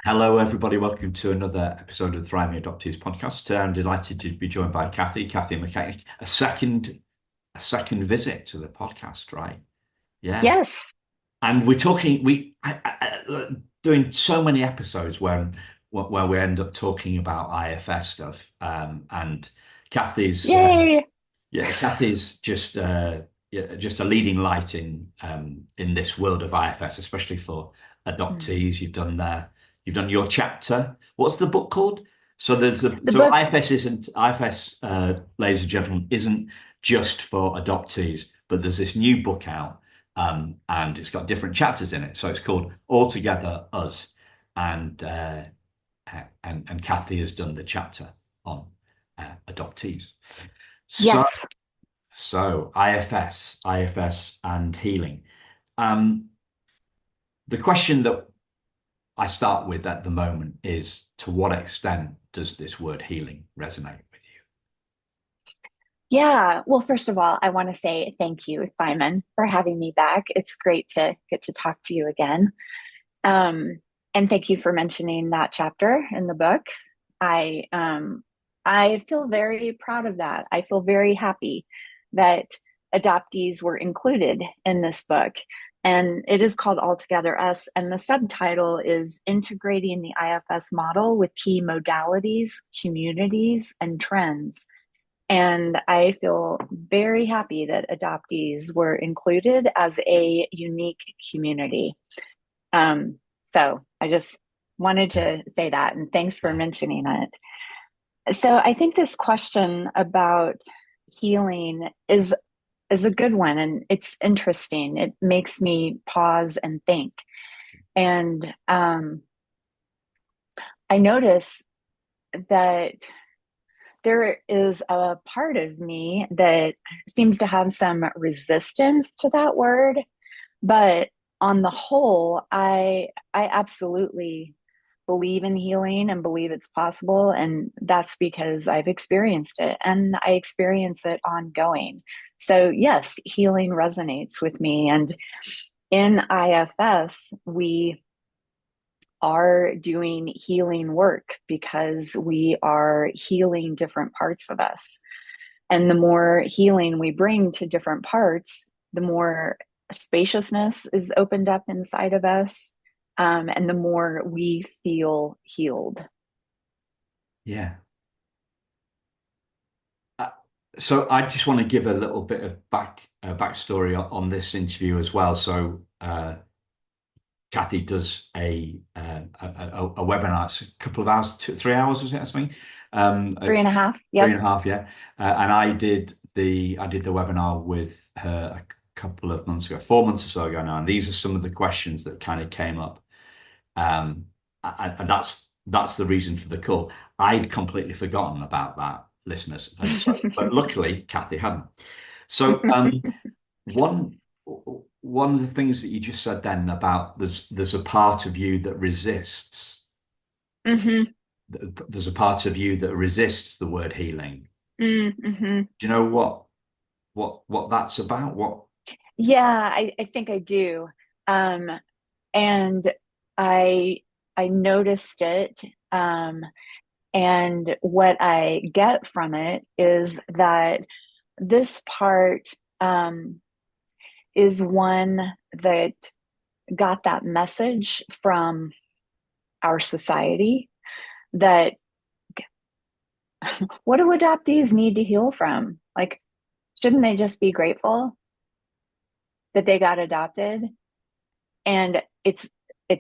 Hello, everybody. Welcome to another episode of the Thriving Adoptees podcast. I'm delighted to be joined by Kathy Mackechney. A second visit to the podcast, right? Yeah, Yes. and we're talking. Doing so many episodes where we end up talking about IFS stuff. And Kathy's Yay. Kathy's just a leading light in this world of IFS, especially for Mhm. adoptees. You've done your chapter. What's the book called? So The book, IFS, ladies and gentlemen, isn't just for adoptees, but there's this new book out, and it's got different chapters in it. So it's called Altogether Us, and and Kathy has done the chapter on adoptees. So yes. IFS and healing. Um, the question that I start with at the moment is, to what extent does this word healing resonate with Yeah. Well, first of all, I want to say thank you, Simon, for having me back. It's great to get to talk to you again. Um, and thank you for mentioning that chapter in the book. I I feel very proud of that. I feel very happy that adoptees were included in this book. And it is called Altogether Us, and the subtitle is Integrating the IFS Model with Key Modalities, Communities, and Trends. And I feel very happy that adoptees were included as a unique community. So I just wanted you? to say that, and thanks for Yeah. mentioning it. So I think this question about healing is a good one, and it's interesting. It makes me pause and think. And I notice that there is a part of me that seems to have some resistance to that word, but on the whole, I absolutely believe in healing and believe it's possible, and that's because I've experienced it and I experience it ongoing. So yes, healing resonates with me, and in IFS we are doing healing work because we are healing different parts of us. And the more healing we bring to different parts, the more spaciousness is opened up inside of us, and the more we feel healed. Yeah. Uh, so I just want to give a little bit of backstory on this interview as well. So Kathy does a webinar. It's a couple of hours, 3 hours, was it? I think. Three and a half. Three Yep. and a half, yeah. And I did the webinar with her a couple of months ago, 4 months or so ago now. And these are some of the questions that kind of came up. And that's the reason for the call. I'd completely forgotten about that, listeners. But luckily, Kathy hadn't. So one one of the things that you just said then about there's a part of you that resists. Hmm. There's a part of you that resists the word healing. Hmm. Do you know what that's about? What? Yeah, I think I do. Um, and I I noticed it. And what I get from it is that this part is one that got that message from our society that what do adoptees need to heal from? Like, shouldn't they just be grateful that they got adopted? And it's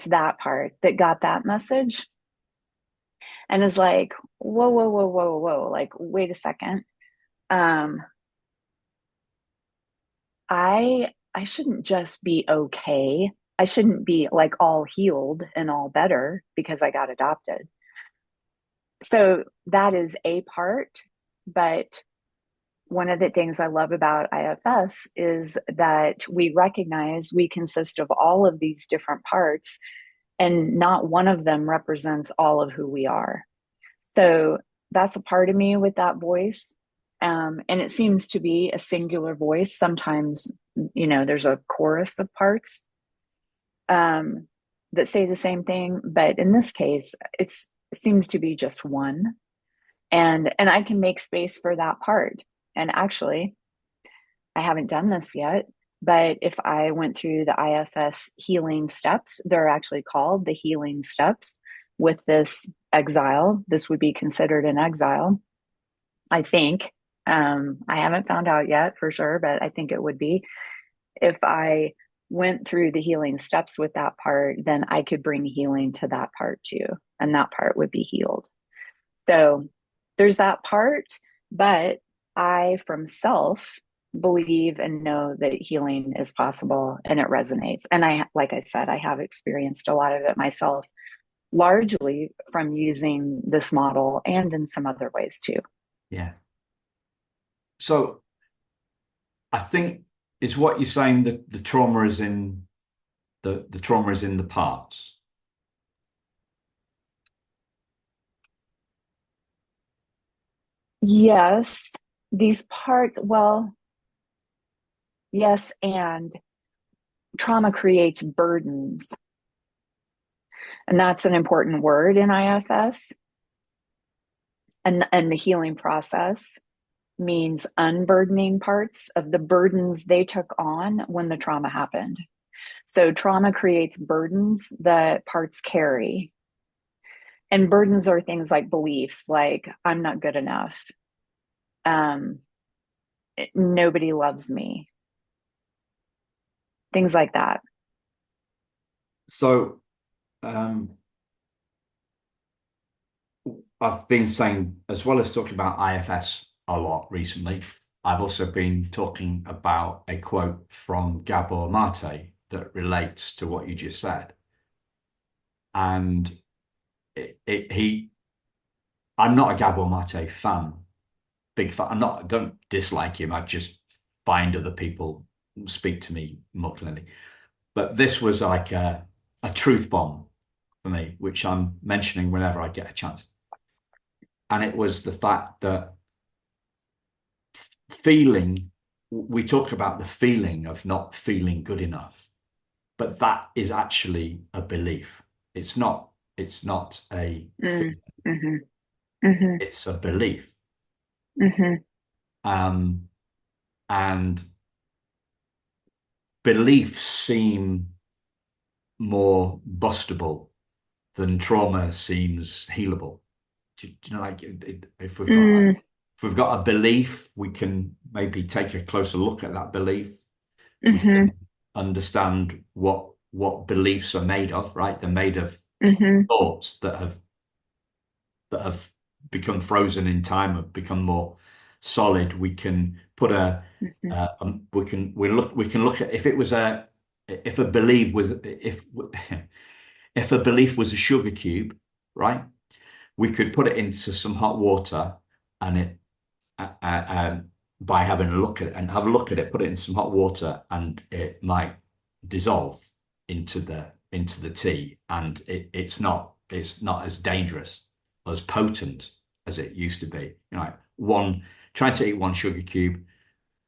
that part that got that message and is like, whoa, whoa, whoa, whoa, whoa, like, wait a second. Um, I shouldn't just be okay. I shouldn't be like all healed and all better because I got adopted. So that is a part, but one of the things I love about IFS is that we recognize we consist of all of these different parts, and not one of them represents all of who we are. So that's a part of me with that voice. And it seems to be a singular voice. Sometimes, there's a chorus of parts. Um, that say the same thing, but in this case, it seems to be just one. And I can make space for that part. And actually, I haven't done this yet, but if I went through the IFS healing steps, they're actually called the healing steps with this exile. This would be considered an exile, I think. I haven't found out yet for sure, but I think it would be. If I went through the healing steps with that part, then I could bring healing to that part too, and that part would be healed. So there's that part, but I, from self, believe and know that healing is possible and it resonates. And I, like I said, I have experienced a lot of it myself, largely from using this model and in some other ways too. Yeah. So I think it's what you're saying that the trauma is in the trauma is in the parts. Yes, these parts, well, yes, and trauma creates burdens. And that's an important word in IFS. And the healing process means unburdening parts of the burdens they took on when the trauma happened. So trauma creates burdens that parts carry. And burdens are things like beliefs, like I'm not good enough. Um, Nobody loves me. Things like that. So um, I've been saying, as well as talking about IFS a lot recently, I've also been talking about a quote from Gabor Mate that relates to what you just said. And I'm not a Gabor Mate fan, big fan. I don't dislike him. I just find other people speak to me more clearly. But this was like a truth bomb for me, which I'm mentioning whenever I get a chance. And it was the fact that feeling, we talk about the feeling of not feeling good enough, but that is actually a belief. It's not a Mm, feeling, hmm hmm it's a belief. hmm Um, and beliefs seem more bustable than trauma seems healable. Do you know, like mm, if we've got a belief, we can maybe take a closer look at that belief. We hmm can understand what beliefs are made of, right? They're made of hmm thoughts that have become frozen in time, have become more solid. We can put hmm we can look at if it was a if a belief was if if a belief was a sugar cube, right? We could put it into some hot water and it by having a look at it and have a look at it, put it in some hot water, and it might dissolve into the tea, and it's not as dangerous, as potent as it used to be. You know, like one trying to eat one sugar cube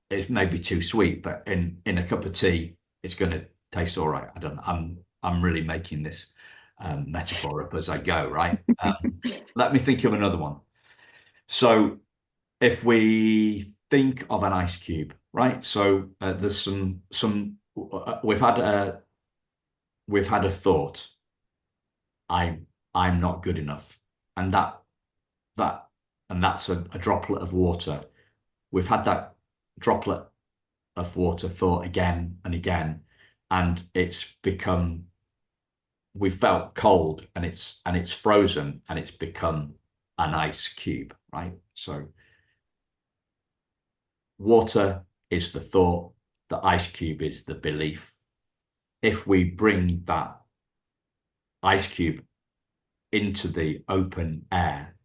is maybe too sweet, but in a cup of tea, it's going to taste all right. I don't know. I'm really making this metaphor up as I go, right? Let me think of another one. So if we think of an ice cube, right? So there's some we've had a thought. I'm not good enough, and that and that's a droplet of water. We've had that droplet of water thought again and again, and it's become we felt cold, and it's frozen, and it's become an ice cube, right? So water is the thought, the ice cube is the belief. If we bring that ice cube into the open air,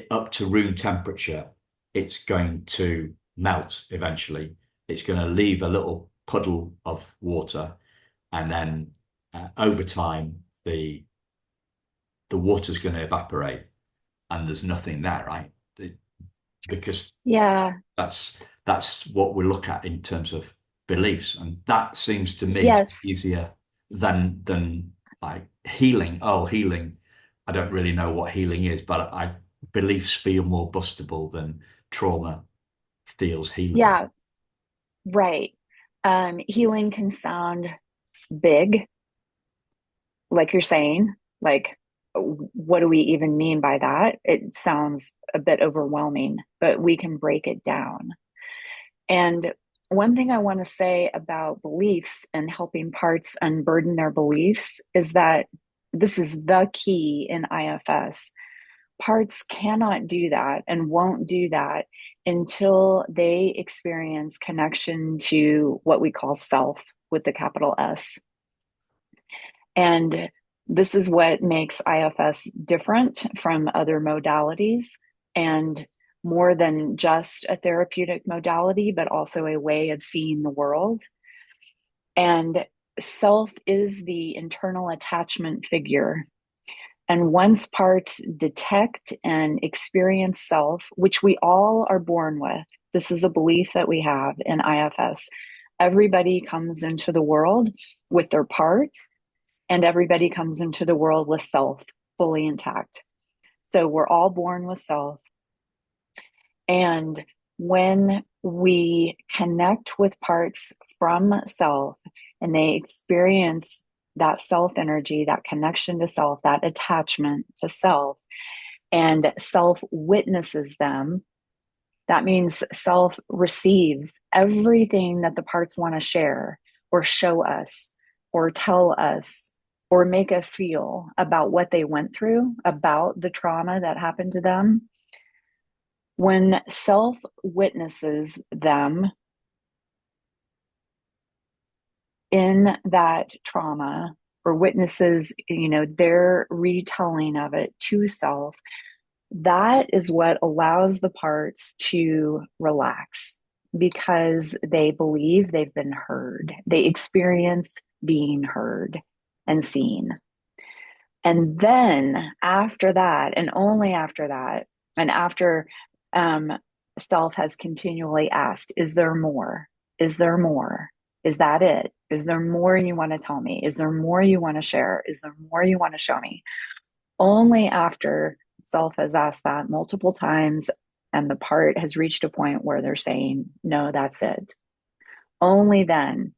up to room temperature, it's going to melt eventually. It's going to leave a little puddle of water, and then over time, the water's going to evaporate, and there's nothing there, right? Because Yeah. That's that's what we look at in terms of beliefs, and that seems to me to be Yes. easier than like healing. Oh, healing. I don't really know what healing is, but I beliefs feel more bustable than trauma feels healing. Yeah, right. Healing can sound big, like you're saying. Like, what do we even mean by that? It sounds a bit overwhelming, but we can break it down. And one thing I want to say about beliefs and helping parts unburden their beliefs is that this is the key in IFS. Parts cannot do that and won't do that until they experience connection to what we call self with the capital S. And this is what makes IFS different from other modalities and more than just a therapeutic modality, but also a way of seeing the world. And self is the internal attachment figure. And once parts detect and experience self, which we all are born with, this is a belief that we have in IFS. Everybody comes into the world with their parts, and everybody comes into the world with self fully intact. So we're all born with self. And when we connect with parts from self and they experience that self energy, that connection to self, that attachment to self, and self witnesses them, that means self receives everything that the parts want to share or show us or tell us or make us feel about what they went through, about the trauma that happened to them. When self witnesses them in that trauma or witnesses, their retelling of it to self, that is what allows the parts to relax because they believe they've been heard. They experience being heard and seen. And then after that, and only after that, and after um, self has continually asked, is there more? Is there more? Is that it? Is there more you want to tell me? Is there more you want to share? Is there more you want to show me? Only after self has asked that multiple times and the part has reached a point where they're saying, no, that's it. Only then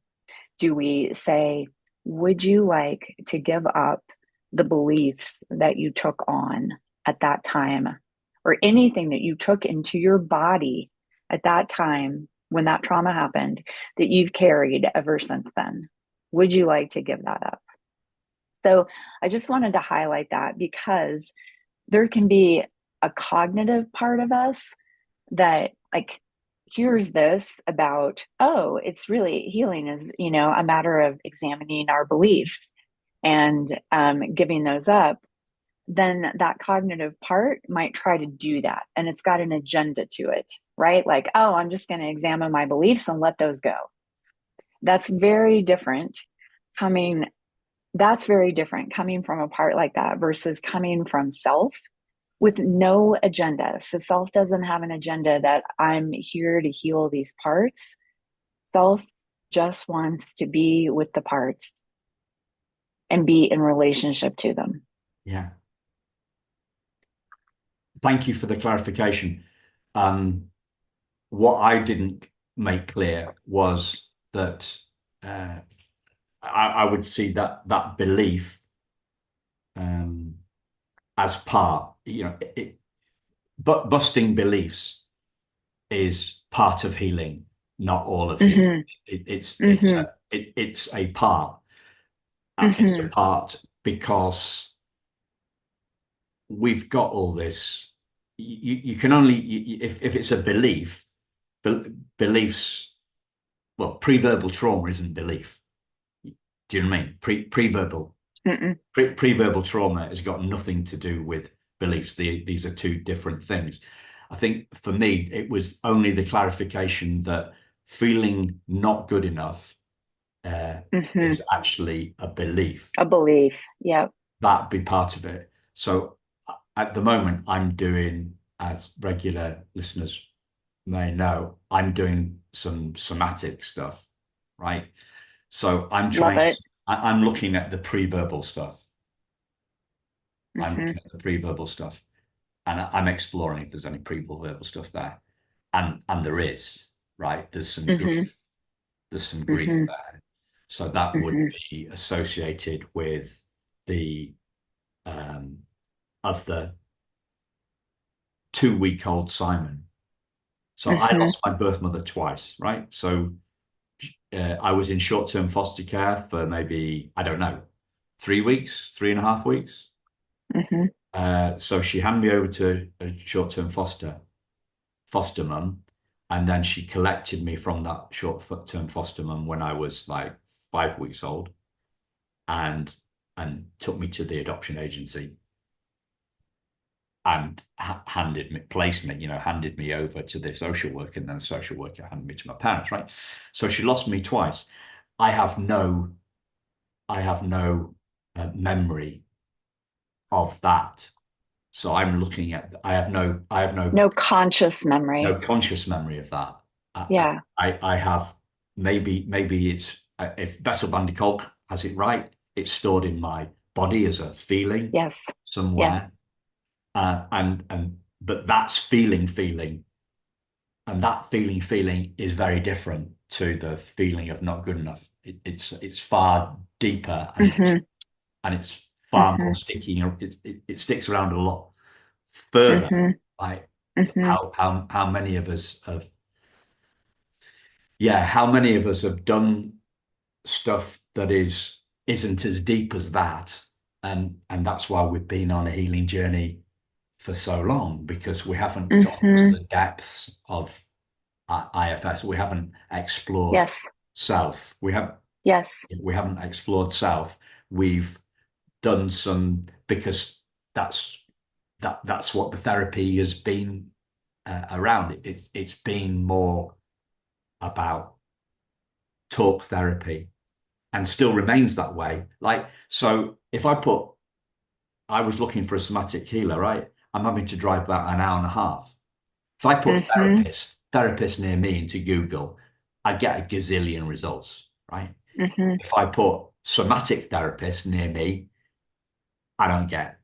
do we say, would you like to give up the beliefs that you took on at that time or anything that you took into your body at that time when that trauma happened that you've carried ever since then? Would you like to give that up? So I just wanted to highlight that because there can be a cognitive part of us that like hears this about, oh, it's really healing is, a matter of examining our beliefs and giving those up. Then that cognitive part might try to do that. And it's got an agenda to it, right? Like, oh, I'm just going to examine my beliefs and let those go. That's very different coming. That's very different coming from a part like that versus coming from self with no agenda. So self doesn't have an agenda that I'm here to heal these parts. Self just wants to be with the parts and be in relationship to them. Yeah. Thank you for the clarification. Um, what I didn't make clear was that I would see that belief um, as part, but busting beliefs is part of healing, not all of healing. Mm-hmm. It's Mm-hmm. it's a part. It's a Mm-hmm. part because we've got all this. You can only if it's a belief, beliefs. Well, pre-verbal trauma isn't belief. Do you know what I mean? Pre-verbal Mm-mm. pre-verbal trauma has got nothing to do with beliefs. These are two different things. I think for me, it was only the clarification that feeling not good enough Mm-hmm. is actually a belief. A belief. Yep. That be part of it. So at the moment, I'm doing, as regular listeners may know, I'm doing some somatic stuff, right? So I'm Love trying it. I'm looking at the pre-verbal stuff. I'm Hmm. looking at the pre-verbal stuff, and I'm exploring if there's any pre-verbal stuff there, and there is, right? There's some Hmm. grief. There's some grief Hmm. there, so that would Hmm. be associated with the um, of the 2-week-old Simon. So I Hmm. lost my birth mother twice, right? So I was in short-term foster care for maybe, I don't know, 3 weeks, 3.5 weeks. Hmm. So she handed me over to a short-term foster mum, and then she collected me from that short-term foster mum when I was like 5 weeks old, and took me to the adoption agency and handed me over to the social worker, and then the social worker handed me to my parents, right? So she lost me twice. I have no, I have no memory of that. So I'm looking at, I have No conscious no memory. conscious memory of that. Yeah. I have maybe it's if Bessel van der Kolk has it right, it's stored in my body as a feeling Yes. Yes. somewhere, and but that's feeling, and that feeling is very different to the feeling of not good enough. It's far deeper, Hmm. and it's far more Hmm. sticky. It sticks around a lot further. Hmm. Like Hmm. how many of us have, yeah, how many of us have done stuff that isn't as deep as that, and that's why we've been on a healing journey for so long, because we haven't gone to Hmm. the depths of IFS. We haven't explored Yes. self. Yes. We haven't explored self. We've done some because that's that's what the therapy has been around. It's been more about talk therapy, and still remains that way. Like, so if I was looking for a somatic healer, right? I'm having to drive about an hour and a half. If I put Hmm. therapist near me into Google, I get a gazillion results, right? Hmm. If I put somatic therapist near me, I don't get,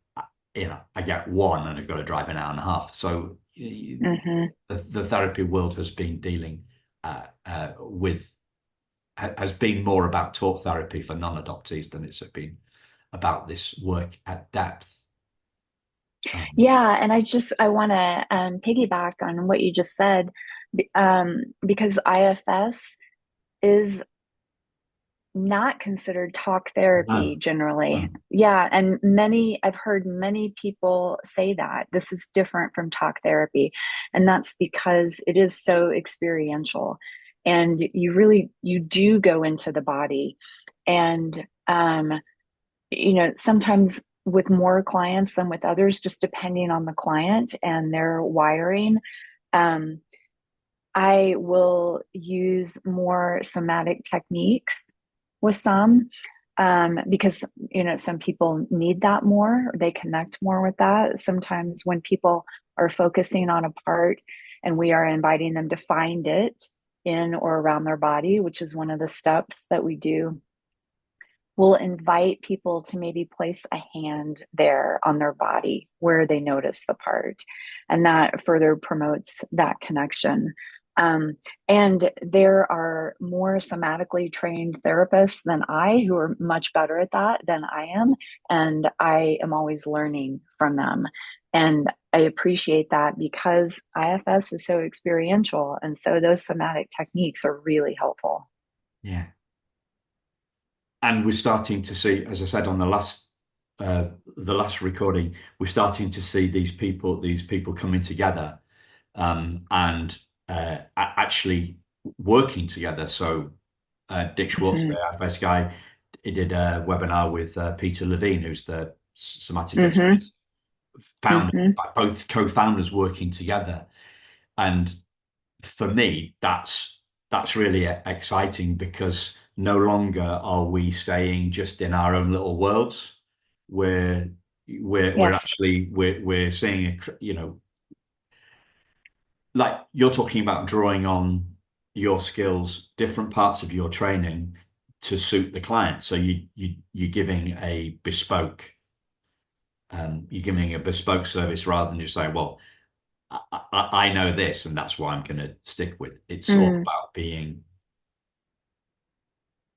I get one, and I've got to drive an hour and a half. So Hmm. the therapy world has been dealing with, has been more about talk therapy for non-adoptees than it's been about this work at depth. Yeah, and I want to piggyback on what you just said, because IFS is not considered talk therapy No, generally. no, Yeah, and I've heard many people say that this is different from talk therapy, and that's because it is so experiential, and you do go into the body, and sometimes with more clients than with others, just depending on the client and their wiring. Um, I will use more somatic techniques with some, because some people need that more. They connect more with that. Sometimes when people are focusing on a part and we are inviting them to find it in or around their body, which is one of the steps that we do, we'll invite people to maybe place a hand there on their body where they notice the part. And that further promotes that connection. Um, and there are more somatically trained therapists than I who are much better at that than I am. And I am always learning from them. And I appreciate that because IFS is so experiential. And so those somatic techniques are really helpful. yeah. And we're starting to see, as I said on the last recording, we're starting to see these people coming together, and actually working together. So Dick Schwartz, Hmm. the IFS guy, he did a webinar with Peter Levine, who's the somatic Hmm. experience founder, Hmm. both co-founders working together. And for me, that's really exciting, because no longer are we staying just in our own little worlds. We're we're Yes. actually we're seeing, like you're talking about drawing on your skills, different parts of your training to suit the client. So you're giving a bespoke you're giving a bespoke service rather than just saying, well, I know this and that's why I'm going to stick with. It's all Mm, about being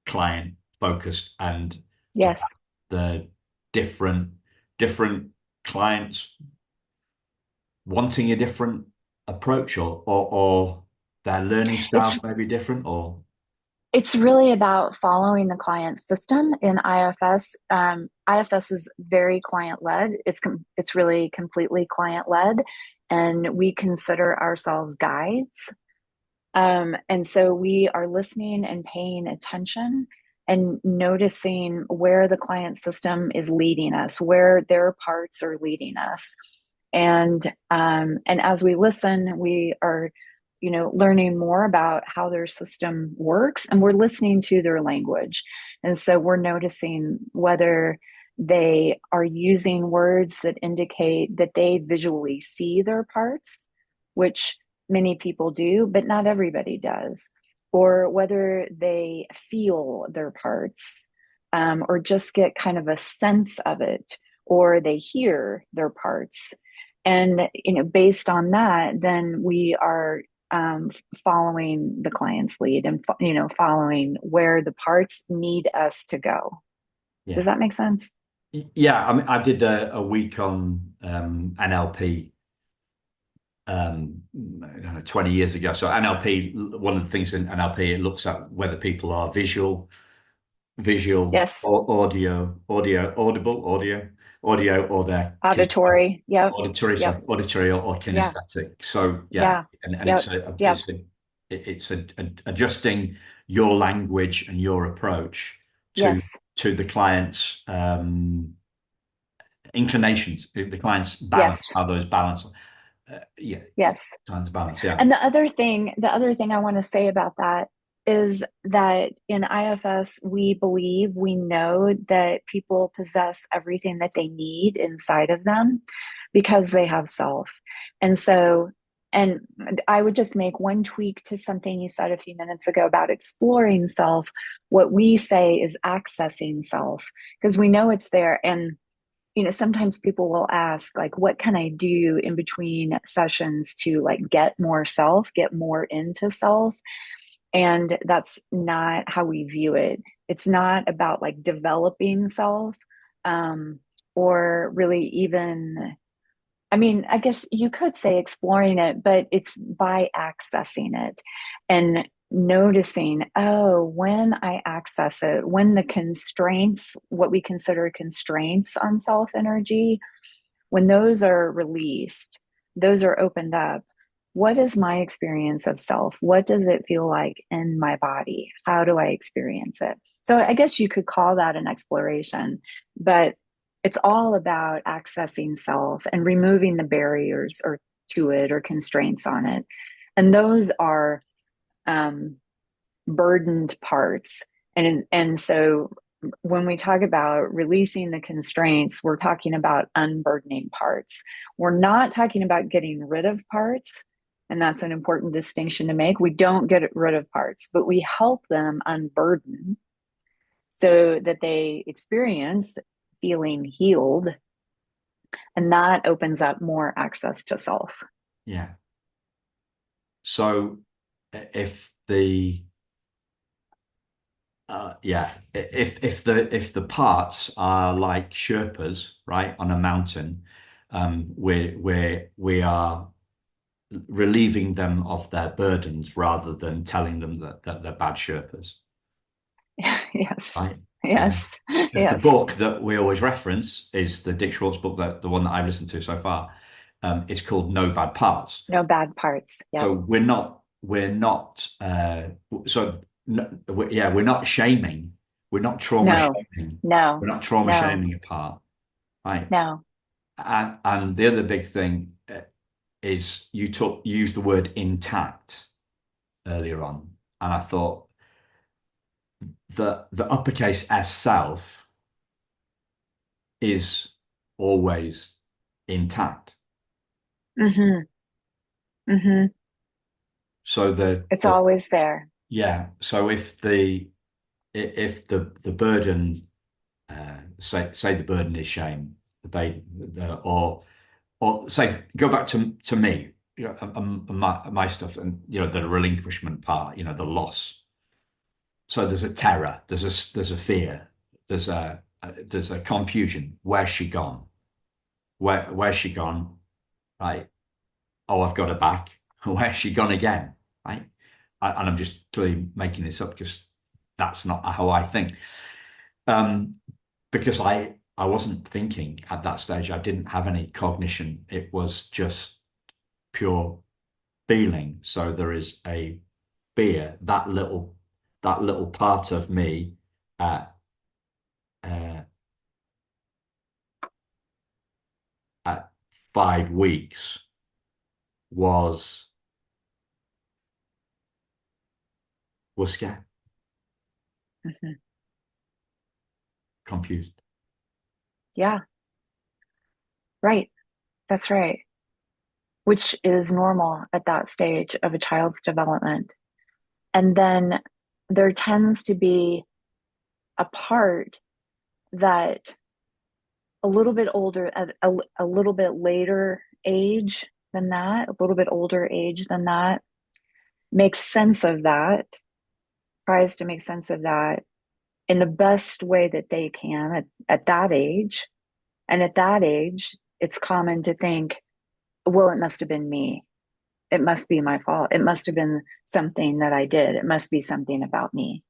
client focused and about yes. the different different clients wanting a different approach or their learning styles It's may be different or It's really about following the client system in IFS. IFS is very client led. It's really completely client led, and we consider ourselves guides. And so we are listening and paying attention and noticing where the client system is leading us, where their parts are leading us. And as we listen, we are, learning more about how their system works, and we're listening to their language. And so we're noticing whether they are using words that indicate that they visually see their parts, which many people do, but not everybody does, or whether they feel their parts, or just get kind of a sense of it, or they hear their parts. And based on that, then we are um, following the client's lead, and following where the parts need us to go. Does yeah. that make sense? Yeah, I mean, I did a week on NLP, I don't know, 20 years ago. So NLP, one of the things in NLP, it looks at whether people are visual, Yes. or audible, audio, or they're kinesthetic, Auditory. Yep. Yep. auditory or Yeah. kinesthetic. So yeah, Yeah. and Yep. Yep. it's adjusting your language and your approach to Yes. the client's inclinations, the client's balance, Yes. how those balance. Yeah, Yes. client's balance. Yeah, And the other thing I want to say about that is that in IFS, we know that people possess everything that they need inside of them because they have self. And so, and I would just make one tweak to something you said a few minutes ago about exploring self. What we say is accessing self because we know it's there. And sometimes people will ask, like, what can I do in between sessions to like get more self, get more into self? And that's not how we view it. It's not about like developing self, um, or really even, I mean, I guess you could say exploring it, but it's by accessing it and noticing, oh, when I access it, when the constraints, what we consider constraints on self energy, when those are released, those are opened up. What is my experience of self? What does it feel like in my body? How do I experience it? So I guess you could call that an exploration, but it's all about accessing self and removing the barriers or to it or constraints on it. And those are um, burdened parts. And so when we talk about releasing the constraints, we're talking about unburdening parts. We're not talking about getting rid of parts. And that's an important distinction to make. We don't get rid of parts, but we help them unburden so that they experience feeling healed. And that opens up more access to self. yeah. So if the yeah, if the parts are like Sherpas, right, on a mountain, we are relieving them of their burdens rather than telling them that they're bad Sherpas, Yes. right? Yeah. Yes. Because the Yes. book that we always reference is the Dick Schwartz book, that the one that I've listened to so far. It's called No Bad Parts. No bad parts. So Yep. we're not so yeah, we're not shaming, we're not trauma No, shaming, no, we're not trauma no, shaming apart, right? no. And the other big thing is you used the word intact earlier on, and I thought the uppercase S self is always intact. Mm-hmm. Mm-hmm. So It's always there. yeah, so if the if the burden, say the burden is shame, the baby, or say go back to me, and my stuff, and the relinquishment part, the loss. So there's a terror, there's a fear, there's a confusion. Where's she gone? Where's she gone? Right. Oh, I've got her back. Where's she gone again? Right. And I'm just clearly making this up because that's not how I think. Um, because I wasn't thinking at that stage. I didn't have any cognition. It was just pure feeling. So there is a fear, that little part of me at uh, at 5 weeks was scared, Hmm. confused. Yeah, right. That's right. Which is normal at that stage of a child's development. And then there tends to be a part that a little bit older, at a little bit later age than that, a little bit older age than that, makes sense of that, tries to make sense of that in the best way that they can at that age. And at that age, it's common to think, well, it must have been me. It must be my fault. It must have been something that I did. It must be something about me,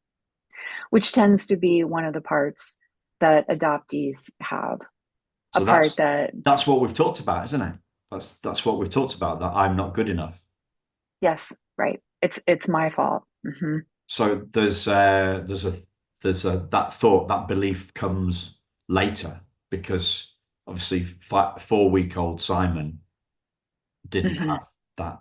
which tends to be one of the parts that adoptees have. A So part that's that, that's what we've talked about, isn't it? That's what we've talked about, that I'm not good enough. yes, right. It's my fault. Hmm. So there's a that thought, that belief comes later because obviously 4-week-old Simon didn't Hmm. have that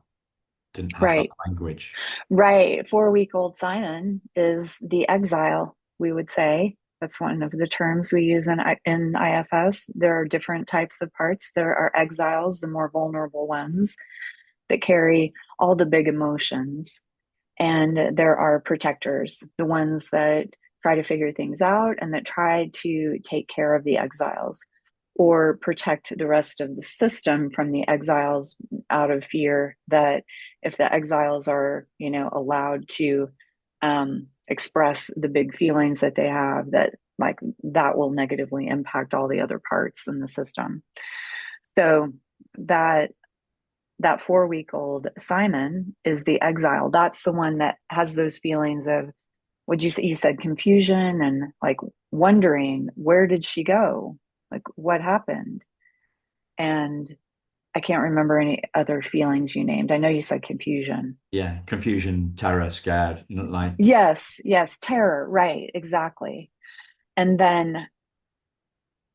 didn't have that Right, language. right. 4-week-old Simon is the exile, we would say. That's one of the terms we use in IFS. There are different types of parts. There are exiles, the more vulnerable ones that carry all the big emotions. And there are protectors, the ones that try to figure things out and that try to take care of the exiles or protect the rest of the system from the exiles out of fear that if the exiles are, allowed to express the big feelings that they have, that like that will negatively impact all the other parts in the system. So that that 4-week-old Simon is the exile. That's the one that has those feelings of what you say, you said confusion and like wondering, where did she go? Like what happened? And I can't remember any other feelings you named. I know you said confusion. Yeah, confusion, terror, scared, like Yes, yes, terror, right, exactly. And then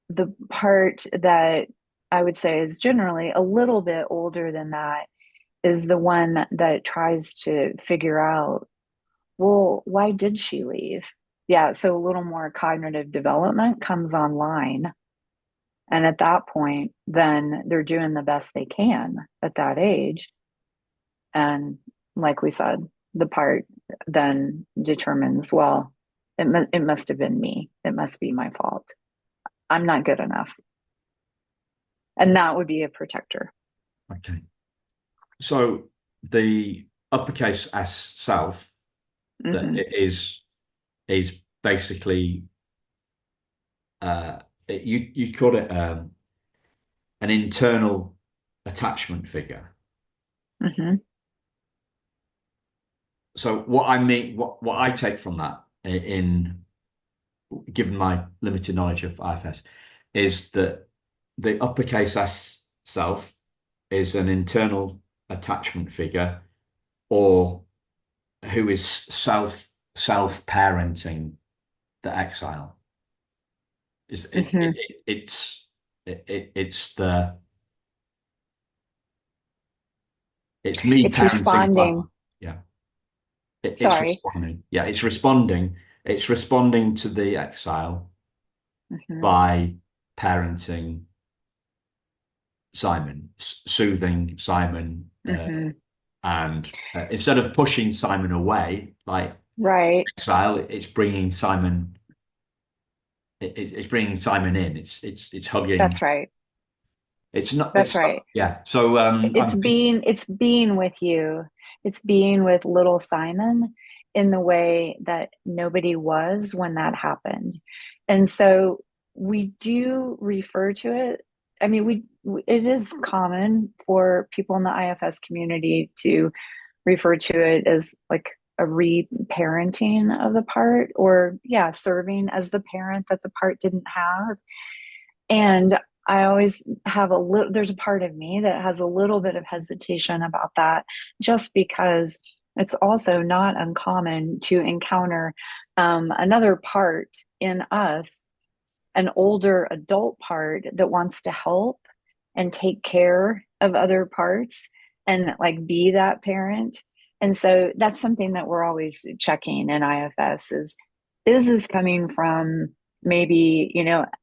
the part that I would say is generally a little bit older than that is the one that tries to figure out, well, why did she leave? Yeah, so a little more cognitive development comes online. And at that point, then they're doing the best they can at that age. And like we said, the part then determines, well, it must have been me. It must be my fault. I'm not good enough. And that would be a protector. okay. So the uppercase S self, that Hmm. it is basically you call it an internal attachment figure. Hmm. So what I mean, what I take from that, in given my limited knowledge of IFS, is that the uppercase S self is an internal attachment figure, or who is self parenting the exile. It's it, Hmm. it, it's the it's me It's parenting responding. Papa. Yeah, it's Sorry. responding. Yeah, it's responding. It's responding to the exile Hmm. by parenting Simon, soothing Simon, Hmm. and instead of pushing Simon away, like Right. exile. It's bringing Simon. It's bringing Simon in. It's hugging. That's right. It's not. That's It's right. yeah. So It's being with you. It's being with little Simon in the way that nobody was when that happened. And so we do refer to it. I mean, it is common for people in the IFS community to refer to it as like a reparenting of the part, or yeah, serving as the parent that the part didn't have. And I always have there's a part of me that has a little bit of hesitation about that, just because it's also not uncommon to encounter another part in us, an older adult part that wants to help and take care of other parts and like be that parent. And so that's something that we're always checking in IFS is this coming from maybe,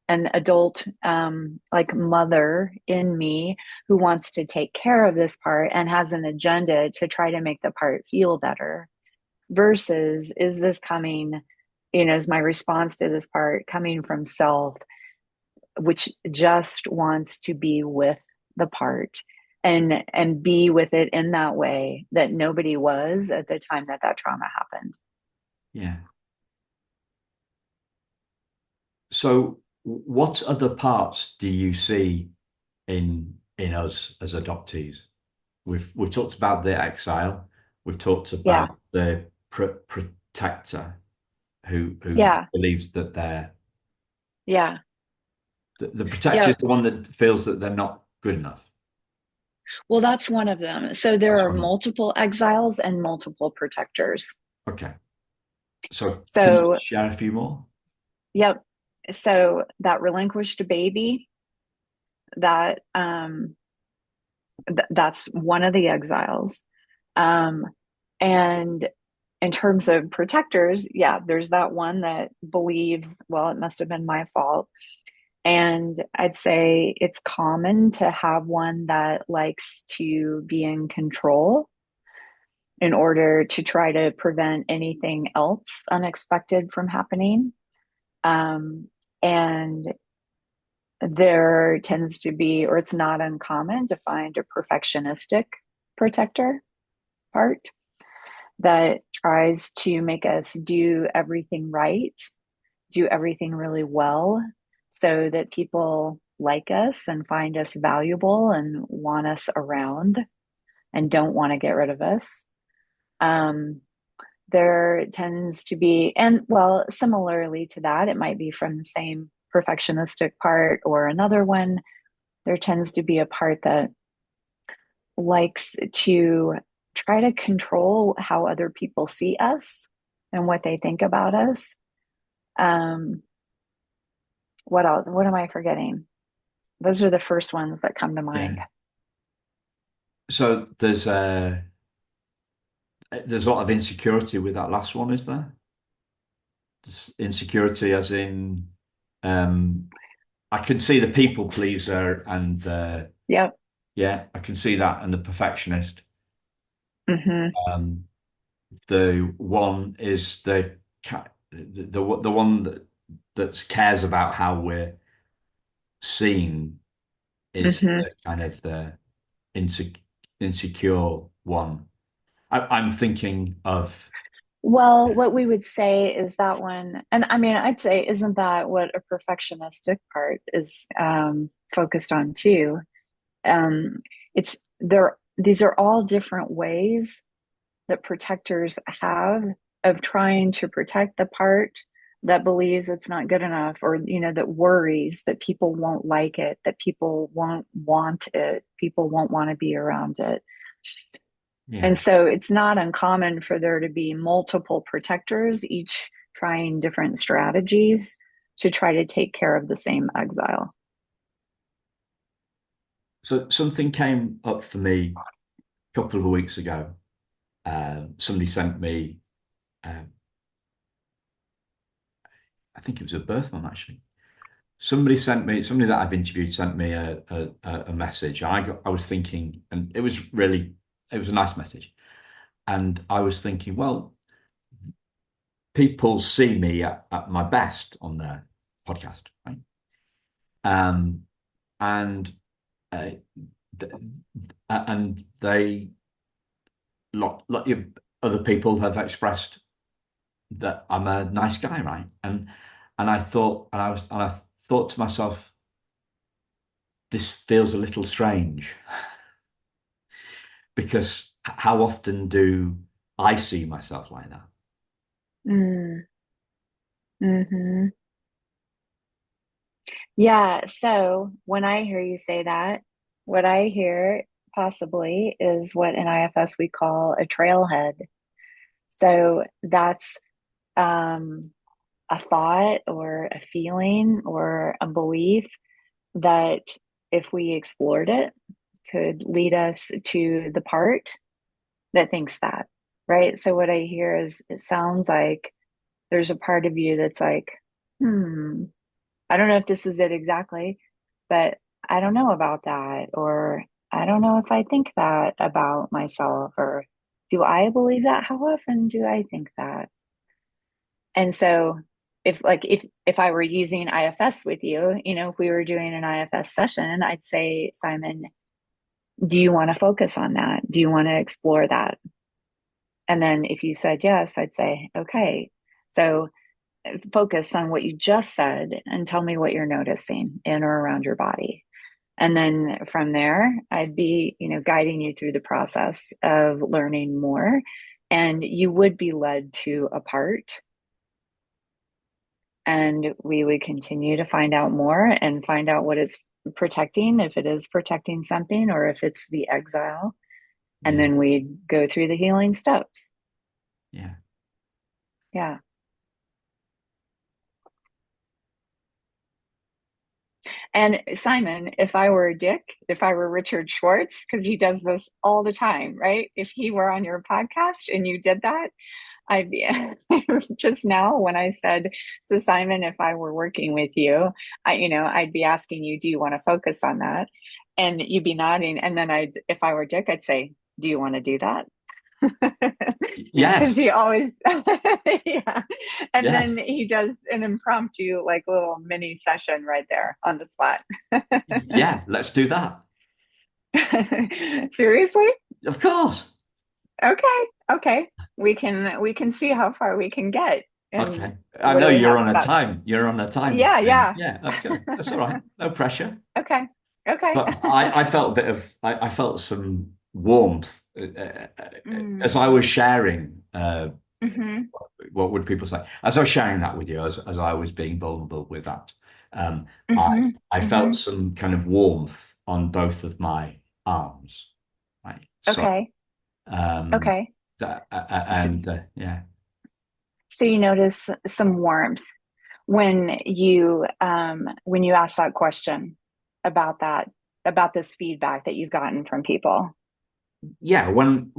an adult like mother in me who wants to take care of this part and has an agenda to try to make the part feel better, versus is this coming, is my response to this part coming from self, which just wants to be with the part and be with it in that way that nobody was at the time that that trauma happened. yeah. So what other parts do you see in us as adoptees? We've talked about the exile. We've talked Yeah. about the protector who Yeah. believes that they're Yeah. the protector Yeah. is the one that feels that they're not good enough. Well, that's one of them. So there That's are one of them. multiple exiles and multiple protectors. Okay. So can you So, share a few more? yep. So that relinquished baby, that that's one of the exiles. Um, and in terms of protectors, yeah, there's that one that believes, well, it must have been my fault. And I'd say it's common to have one that likes to be in control in order to try to prevent anything else unexpected from happening. And there tends to be, or it's not uncommon to find a perfectionistic protector part that tries to make us do everything right, do everything really well, so that people like us and find us valuable and want us around and don't want to get rid of us. Um, there tends to be, and well, similarly to that, it might be from the same perfectionistic part or another one. There tends to be a part that likes to try to control how other people see us and what they think about us. Um, what else? What am I forgetting? Those are the first ones that come to Yeah. mind. So there's a lot of insecurity with that last one, is there? Insecurity as in um I can see the people pleaser and Yep. yeah, I can see that and the perfectionist. Mm-hmm. Um the one is the one that cares about how we're seen is Mm-hmm. the kind of the insecure one. I'm thinking of Well, what we would say is that one, and I mean, I'd say, isn't that what a perfectionistic part is focused on too? It's there, these are all different ways that protectors have of trying to protect the part that believes it's not good enough, or that worries that people won't like it, that people won't want it, people won't want to be around it. yeah. And so it's not uncommon for there to be multiple protectors, each trying different strategies to try to take care of the same exile. So something came up for me a couple of weeks ago. Somebody sent me, um, I think it was a birth mom actually. Somebody that I've interviewed sent me a message. I was thinking, and it was a nice message. And I was thinking, well, people see me at my best on their podcast, right? Um, and uh, th- and they lot of other people have expressed that I'm a nice guy, right? And I thought, and I thought to myself, this feels a little strange because how often do I see myself like that? Mm, hmm. Yeah. So when I hear you say that, what I hear possibly is what in IFS we call a trailhead. So that's um, a thought or a feeling or a belief that if we explored it could lead us to the part that thinks that, right? So what I hear is it sounds like there's a part of you that's like, hmm, I don't know if this is it exactly, but I don't know about that. Or I don't know if I think that about myself. Or do I believe that? How often do I think that? And so if I were using IFS with you, if we were doing an IFS session, I'd say, Simon, do you want to focus on that? Do you want to explore that? And then if you said yes, I'd say, okay. So focus on what you just said and tell me what you're noticing in or around your body. And then from there, I'd be, guiding you through the process of learning more. And you would be led to a part, and we would continue to find out more and find out what it's protecting, if it is protecting something or if it's the exile. And Yeah, then we'd go through the healing steps. yeah. Yeah. And Simon, if I were Dick, if I were Richard Schwartz, because he does this all the time, right? If he were on your podcast and you did that, I'd be just now when I said, so Simon, if I were working with you, I'd be asking you, do you want to focus on that? And you'd be nodding. And then if I were Dick, I'd say, do you want to do that? Because Yes, he always, yeah. And then yes, he does an impromptu, like little mini session right there on the spot. yeah. Let's do that. Seriously? Of course. Okay. Okay. We can see how far we can get. And Okay. I what know do we you're have on a about? time. You're on a time Yeah, thing. yeah. Yeah. Okay. That's all right. No pressure. Okay. Okay. But I felt a bit of, I felt some warmth as I Mm, was sharing. hmm. What would people say? As I was sharing that with you, as I was being vulnerable with that, um, I Hmm. I felt Hmm. some kind of warmth on both of my arms, right? So, Okay. um, Okay. So, and yeah, so you notice some warmth when you ask that question about about this feedback that you've gotten from people. yeah. When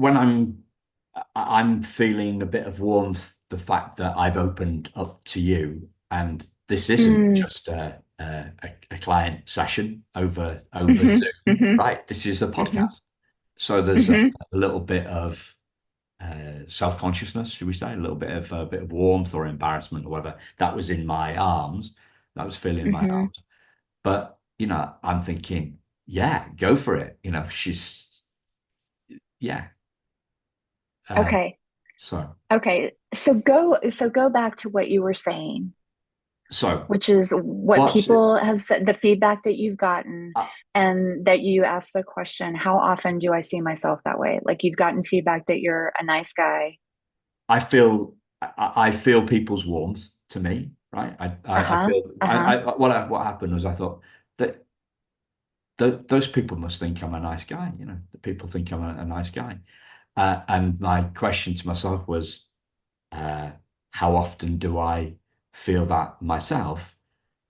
I'm feeling a bit of warmth, the fact that I've opened up to you, and this isn't Mm, just a client session over hmm. Zoom, Hmm. right? This is a Hmm. podcast. So there's Hmm. a little bit of self-consciousness, should we say, a bit of warmth or embarrassment or whatever. That was in my arms. That was feeling in my Hmm. arms. But I'm thinking, yeah, go for it. She's yeah. Uh, Okay. so Okay. So go back to what you were saying, so which is what what's people have said, the feedback that you've gotten, uh, and that you ask the question, how often do I see myself that way? Like you've gotten feedback that you're a nice guy. I feel people's warmth to me, right? I Uh-huh. feel Uh-huh. what happened was I thought that those people must think I'm a nice guy. The people think I'm a nice guy. And my question to myself was, uh, how often do I feel that myself?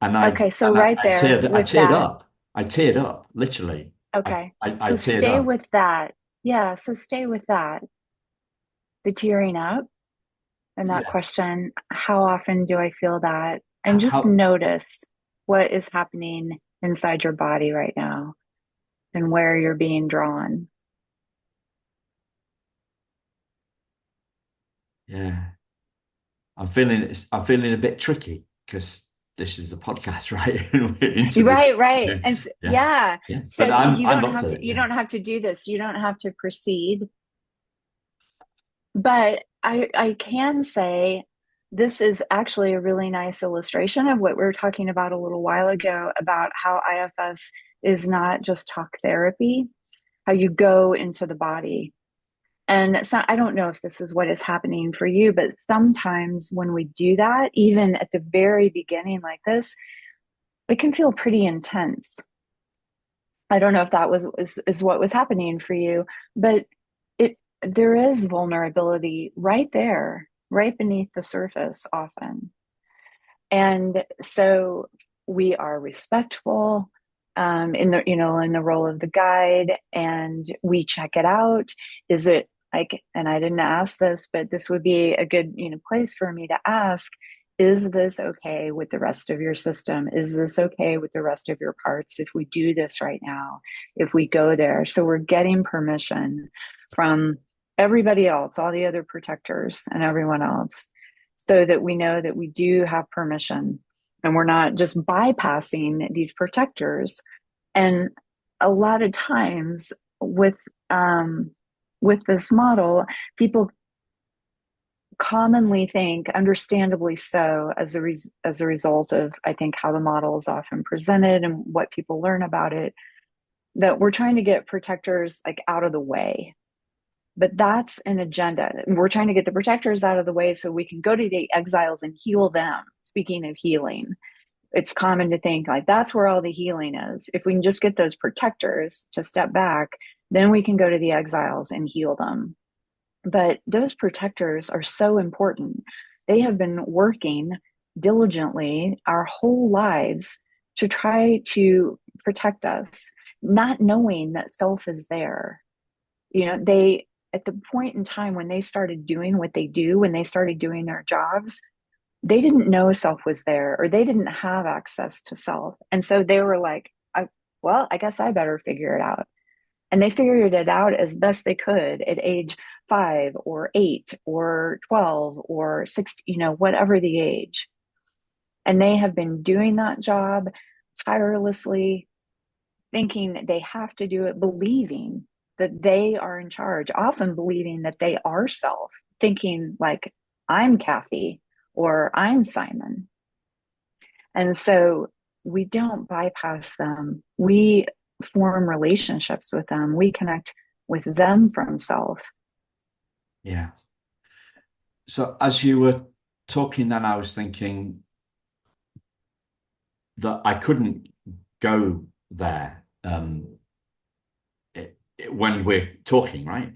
Okay, so right there I with teared that. up. I teared up, literally. Okay. I So teared stay up. with that. Yeah, so stay with that. The tearing up and that Yeah. question, how often do I feel that? And just How, notice what is happening inside your body right now and where you're being drawn. yeah. I'm feeling a bit tricky because this is a podcast, right? And we're into this. Right, right. Yeah, And yeah, yeah, yeah. so But I'm up to it. you Yeah, don't have to do this. You don't have to proceed. But I can say this is actually a really nice illustration of what we were talking about a little while ago about how IFS is not just talk therapy, how you go into the body. And so I don't know if this is what is happening for you, but sometimes when we do that, even at the very beginning like this, it can feel pretty intense. I don't know if that is what was happening for you, but there is vulnerability right there, right beneath the surface often. And so we are respectful in the in the role of the guide, and we check it out. Is it like, and I didn't ask this, but this would be a good place for me to ask, is this okay with the rest of your system? Is this okay with the rest of your parts if we do this right now, if we go there? So we're getting permission from everybody else, all the other protectors and everyone else, so that we know that we do have permission and we're not just bypassing these protectors. And a lot of times um, with this model, people commonly think, understandably so, as a result of, I think, how the model is often presented and what people learn about it, that we're trying to get protectors like out of the way. But that's an agenda. We're trying to get the protectors out of the way so we can go to the exiles and heal them. Speaking of healing, it's common to think like that's where all the healing is. If we can just get those protectors to step back, then we can go to the exiles and heal them. But those protectors are so important. They have been working diligently our whole lives to try to protect us, not knowing that self is there. They, at the point in time when they started doing what they do, when they started doing their jobs, they didn't know self was there, or they didn't have access to self. And so they were like, well, I guess I better figure it out. And they figured it out as best they could at age 5 or 8 or 12 or 6, whatever the age. And they have been doing that job tirelessly, thinking they have to do it, believing that they are in charge, often believing that they are self, thinking like, I'm Kathy or I'm Simon. And so we don't bypass them. We form relationships with them. We connect with them from self. yeah. So as you were talking, then I was thinking that I couldn't go there when we're talking, right?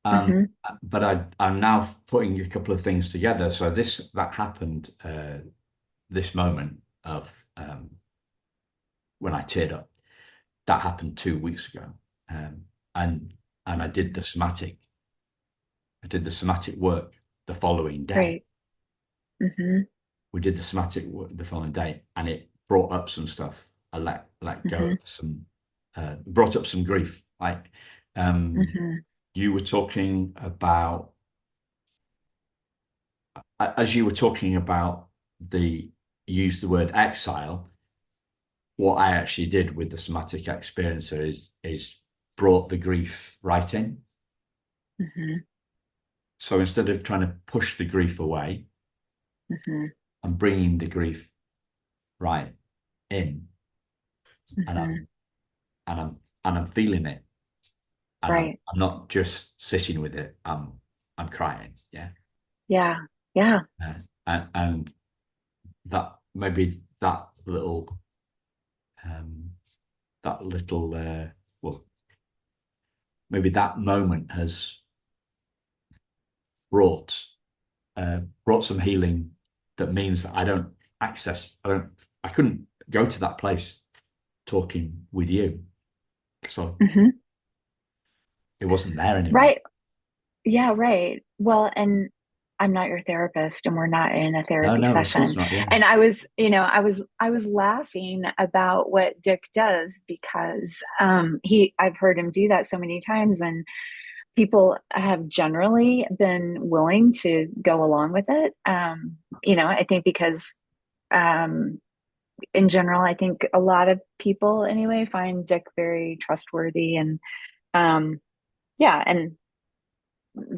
Um, Mm-hmm. but I'm now putting a couple of things together. So that happened, this moment of when I teared up, that happened 2 weeks ago, um, and I did the somatic. I did the somatic work the following day. Right. Mm-hmm. We did the somatic work the following day, and it brought up some stuff. I let go Mm-hmm. of some, brought up some grief. Like, um, Mm-hmm. you were talking about, as you were talking about the use the word exile. What I actually did with the somatic experiencer is brought the grief right in. Mm-hmm. So instead of trying to push the grief away, Mm-hmm. I'm bringing the grief right in, and Mm-hmm. I'm feeling it, and Right. I'm not just sitting with it. I'm crying. Yeah. Yeah. Yeah. And that maybe um, that little well, maybe that moment has brought brought some healing that means that I couldn't go to that place talking with you. So Mm-hmm. it wasn't there anymore. Right. Yeah, right. Well, and I'm not your therapist and we're not in a No, therapy no, of course session. not. Yeah. And I was laughing about what Dick does because I've heard him do that so many times, and people have generally been willing to go along with it. I think because um, in general, I think a lot of people anyway find Dick very trustworthy and um, yeah, and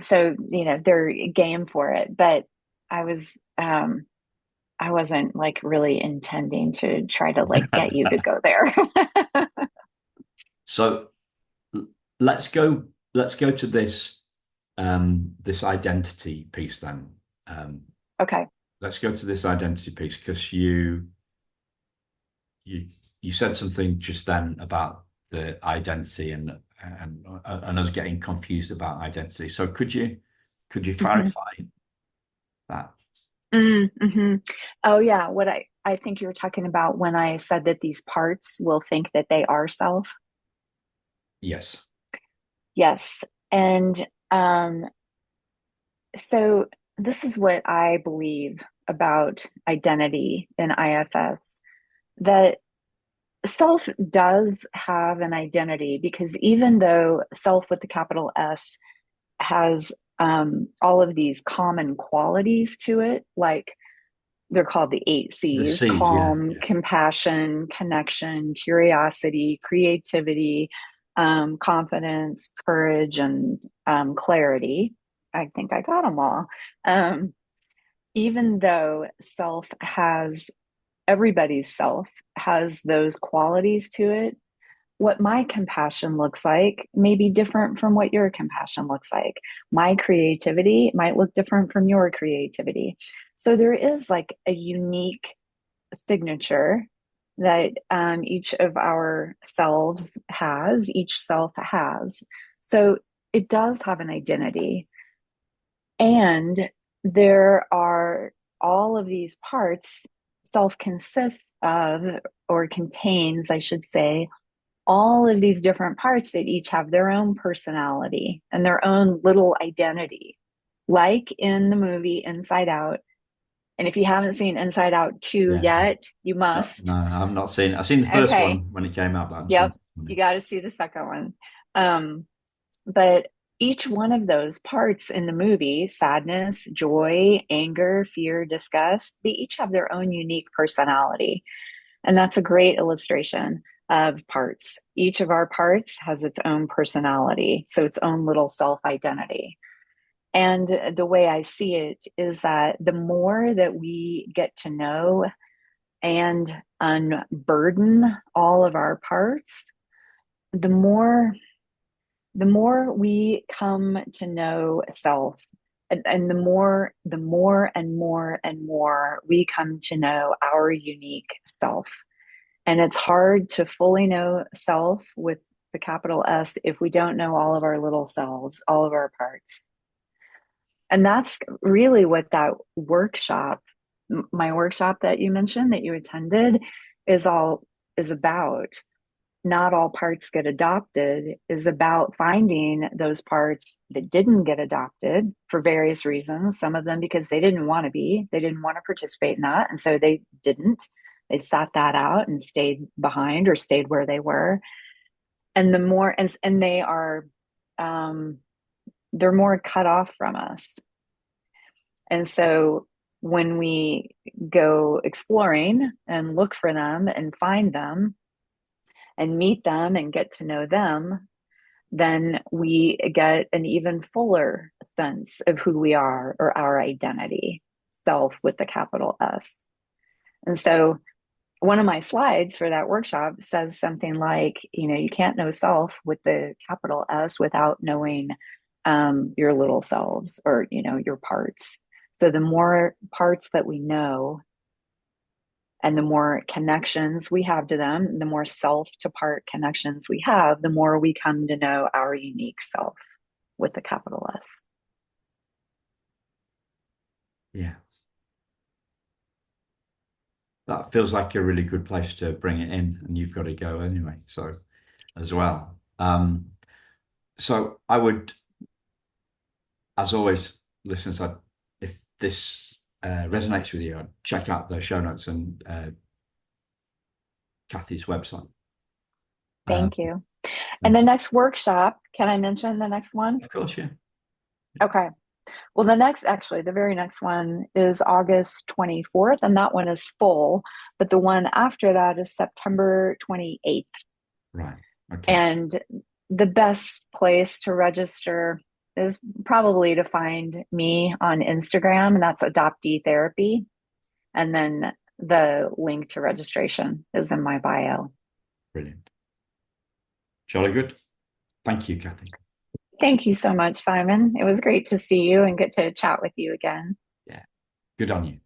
so they're game for it. But I was I wasn't like really intending to try to like get you to go there. So let's go to this identity piece then. Um, Okay. let's go to this identity piece because you you said something just then about the identity and us getting confused about identity. So could you hmm clarify that? Mm-hmm. Oh yeah, what I think you were talking about when I said that these parts will think that they are self. Yes. Yes. And so this is what I believe about identity in IFS, that self does have an identity because even though self with the capital S has all of these common qualities to it, like they're called the eight The C's: C's, yeah, calm, yeah. compassion, connection, curiosity, creativity, confidence, courage, and clarity. I think I got them all. Um, Even though everybody's self has those qualities to it, what my compassion looks like may be different from what your compassion looks like. My creativity might look different from your creativity. So there is like a unique signature that each of our each self has. So it does have an identity. And there are all of these parts, self consists of, or contains, I should say, all of these different parts that each have their own personality and their own little identity, like in the movie Inside Out. And if you haven't seen Inside Out 2 Yeah. yet, you No, no, must. I've not seen. I've seen the first Okay. one when it came out, but I haven't seen Yep. the second You one. got to see the second one. Um, but each one of those parts in the movie, sadness, joy, anger, fear, disgust, they each have their own unique personality. And that's a great illustration of parts. Each of our parts has its own personality, so its own little self identity. And the way I see it is that the more that we get to know and unburden all of our parts, the more we come to know self, and the more and more and more we come to know our unique self. And it's hard to fully know self with the capital S if we don't know all of our little selves, all of our parts. And that's really what that workshop, my workshop that you mentioned that you attended, is all is about. Not all parts get adopted is about finding those parts that didn't get adopted for various reasons. Some of them because they didn't want to be, they didn't want to participate in that. And so they didn't. They sat that out and stayed behind or stayed where they were. And the more, and they are, um, they're more cut off from us. And so when we go exploring and look for them and find them and meet them and get to know them, then we get an even fuller sense of who we are or our identity, self with the capital S. And so one of my slides for that workshop says something like, you can't know self with the capital S without knowing your little selves or, your parts. So the more parts that we know and the more connections we have to them, the more self to part connections we have, the more we come to know our unique self with the capital S. Yeah, that feels like a really good place to bring it in, and you've got to go anyway. So as well. So I would, as always, listeners, if this resonates with you, I'd check out the show notes and Kathy's website. Um, Thank you. And the Thank you. next workshop, can I mention the next one? Of course, yeah. Okay. Well, actually, the very next one is August 24th, and that one is full. But the one after that is September 28th. Right. Okay. And the best place to register is probably to find me on Instagram, and that's adoptee therapy. And then the link to registration is in my bio. Brilliant. Jolly good. Thank you, Kathy. Thank you so much, Simon. It was great to see you and get to chat with you again. Yeah. Good on you.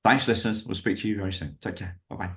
Thanks, listeners. We'll speak to you very soon. Take care. Bye bye.